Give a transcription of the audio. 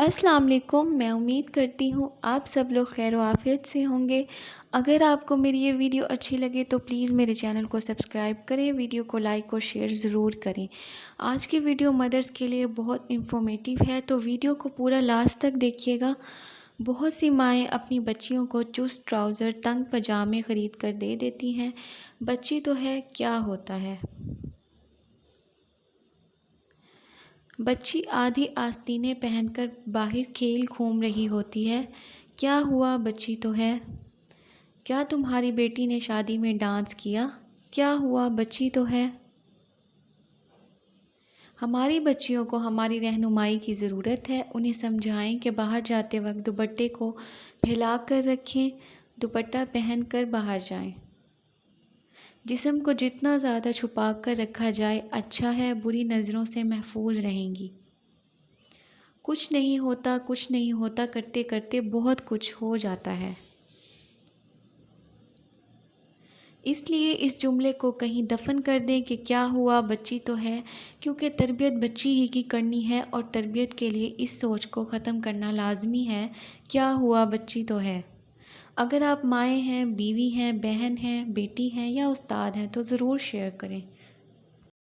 السلام علیکم۔ میں امید کرتی ہوں آپ سب لوگ خیر و عافیت سے ہوں گے۔ اگر آپ کو میری یہ ویڈیو اچھی لگے تو پلیز میرے چینل کو سبسکرائب کریں، ویڈیو کو لائک اور شیئر ضرور کریں۔ آج کی ویڈیو مدرس کے لیے بہت انفارمیٹیو ہے، تو ویڈیو کو پورا لاسٹ تک دیکھیے گا۔ بہت سی مائیں اپنی بچیوں کو چست ٹراؤزر، تنگ پجامے خرید کر دے دیتی ہیں۔ بچی تو ہے، کیا ہوتا ہے؟ بچی آدھی آستینیں پہن کر باہر کھیل گھوم رہی ہوتی ہے۔ کیا ہوا؟ بچی تو ہے۔ کیا تمہاری بیٹی نے شادی میں ڈانس کیا؟ کیا ہوا؟ بچی تو ہے۔ ہماری بچیوں کو ہماری رہنمائی کی ضرورت ہے۔ انہیں سمجھائیں کہ باہر جاتے وقت دوپٹے کو پھیلا کر رکھیں، دوپٹہ پہن کر باہر جائیں۔ جسم کو جتنا زیادہ چھپا کر رکھا جائے اچھا ہے، بری نظروں سے محفوظ رہیں گی۔ کچھ نہیں ہوتا، کچھ نہیں ہوتا کرتے کرتے بہت کچھ ہو جاتا ہے۔ اس لیے اس جملے کو کہیں دفن کر دیں کہ کیا ہوا؟ بچی تو ہے، کیونکہ تربیت بچی ہی کی کرنی ہے، اور تربیت کے لیے اس سوچ کو ختم کرنا لازمی ہے۔ کیا ہوا؟ بچی تو ہے۔ اگر آپ مائیں ہیں، بیوی ہیں، بہن ہیں، بیٹی ہیں یا استاد ہیں تو ضرور شیئر کریں۔